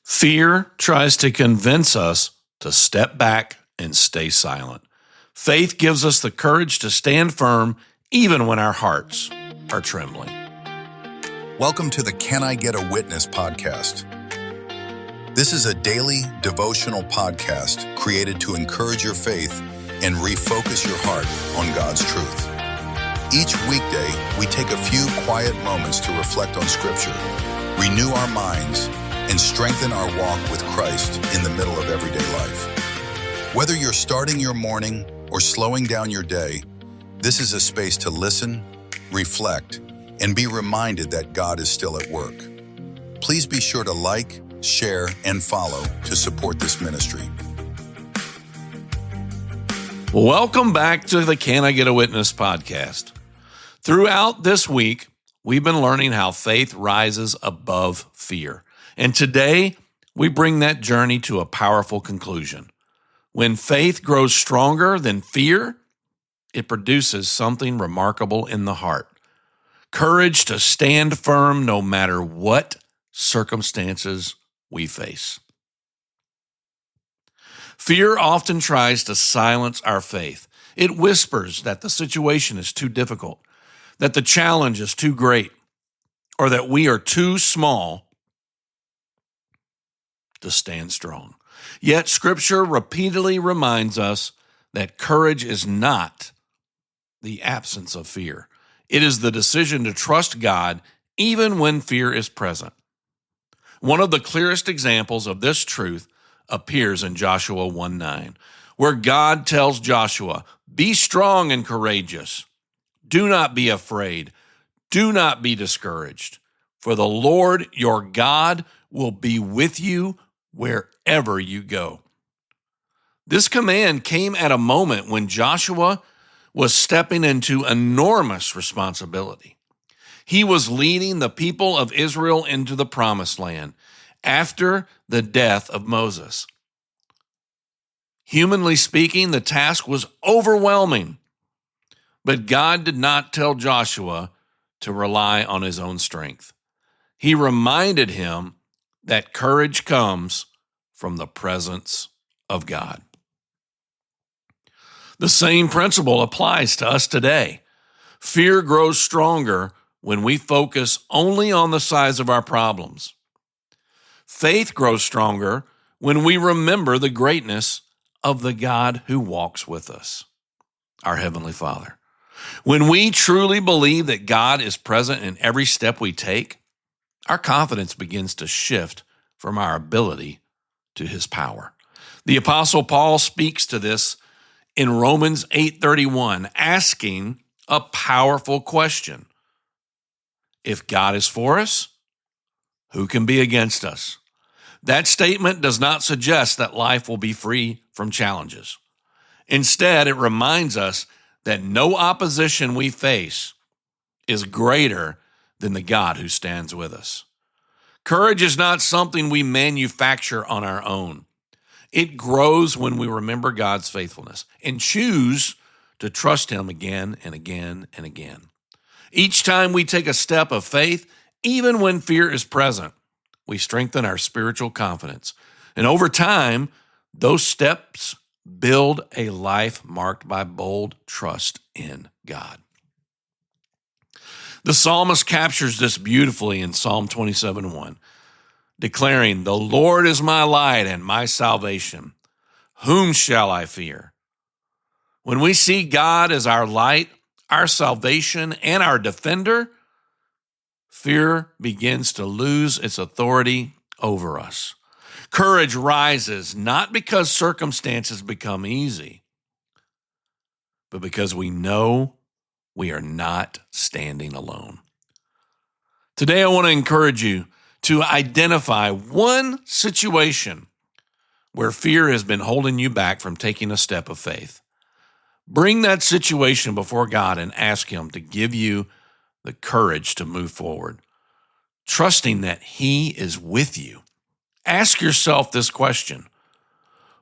Fear tries to convince us to step back and stay silent. Faith gives us the courage to stand firm even when our hearts are trembling. Welcome to the Can I Get a Witness podcast. This is a daily devotional podcast created to encourage your faith and refocus your heart on God's truth. Each weekday, we take a few quiet moments to reflect on Scripture, renew our minds, and strengthen our walk with Christ in the middle of everyday life. Whether you're starting your morning or slowing down your day, this is a space to listen, reflect, and be reminded that God is still at work. Please be sure to like, share, and follow to support this ministry. Welcome back to the Can I Get a Witness podcast. Throughout this week, we've been learning how faith rises above fear. And today, we bring that journey to a powerful conclusion. When faith grows stronger than fear, it produces something remarkable in the heart. Courage to stand firm no matter what circumstances we face. Fear often tries to silence our faith. It whispers that the situation is too difficult, that the challenge is too great, or that we are too small to stand strong. Yet Scripture repeatedly reminds us that courage is not the absence of fear. It is the decision to trust God even when fear is present. One of the clearest examples of this truth appears in Joshua 1:9, where God tells Joshua, "Be strong and courageous. Do not be afraid. Do not be discouraged. For the Lord your God will be with you wherever you go." This command came at a moment when Joshua was stepping into enormous responsibility. He was leading the people of Israel into the promised land after the death of Moses. Humanly speaking, the task was overwhelming, but God did not tell Joshua to rely on his own strength. He reminded him that courage comes from the presence of God. The same principle applies to us today. Fear grows stronger when we focus only on the size of our problems. Faith grows stronger when we remember the greatness of the God who walks with us, our Heavenly Father. When we truly believe that God is present in every step we take, our confidence begins to shift from our ability to his power. The Apostle Paul speaks to this in Romans 8:31, asking a powerful question. If God is for us, who can be against us? That statement does not suggest that life will be free from challenges. Instead, it reminds us that no opposition we face is greater than the God who stands with us. Courage is not something we manufacture on our own. It grows when we remember God's faithfulness and choose to trust him again and again and again. Each time we take a step of faith, even when fear is present, we strengthen our spiritual confidence. And over time, those steps build a life marked by bold trust in God. The psalmist captures this beautifully in Psalm 27:1, declaring, "The Lord is my light and my salvation. Whom shall I fear?" When we see God as our light, our salvation, and our defender, fear begins to lose its authority over us. Courage rises not because circumstances become easy, but because we know we are not standing alone. Today, I want to encourage you to identify one situation where fear has been holding you back from taking a step of faith. Bring that situation before God and ask him to give you the courage to move forward, trusting that he is with you. Ask yourself this question: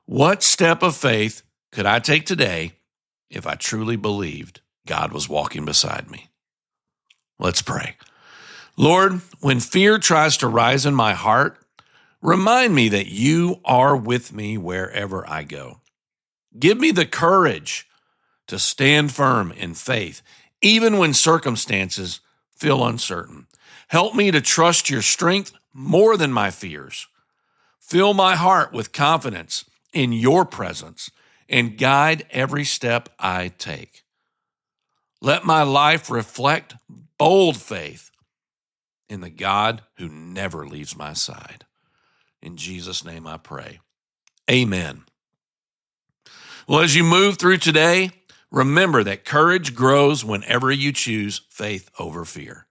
what step of faith could I take today if I truly believed God was walking beside me? Let's pray. Lord, when fear tries to rise in my heart, Remind me that you are with me wherever I go. Give me the courage to stand firm in faith, even when circumstances feel uncertain. Help me to trust your strength more than my fears. Fill my heart with confidence in your presence and guide every step I take. Let my life reflect bold faith in the God who never leaves my side. In Jesus' name I pray. Amen. Well, as you move through today, remember that courage grows whenever you choose faith over fear.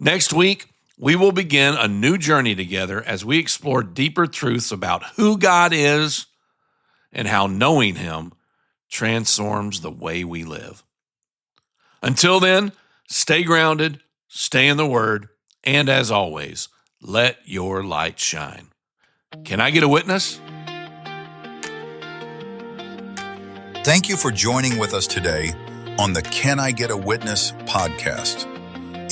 Next week, we will begin a new journey together as we explore deeper truths about who God is and how knowing Him transforms the way we live. Until then, stay grounded, stay in the Word, and as always, let your light shine. Can I get a witness? Thank you for joining with us today on the Can I Get a Witness podcast.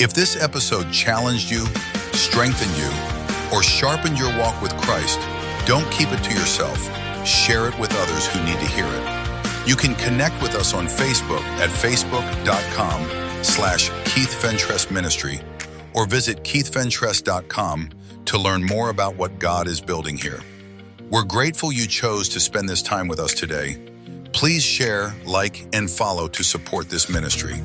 If this episode challenged you, strengthened you, or sharpened your walk with Christ, don't keep it to yourself. Share it with others who need to hear it. You can connect with us on Facebook at facebook.com/Keith Fentress Ministry or visit keithfentress.com to learn more about what God is building here. We're grateful you chose to spend this time with us today. Please share, like, and follow to support this ministry.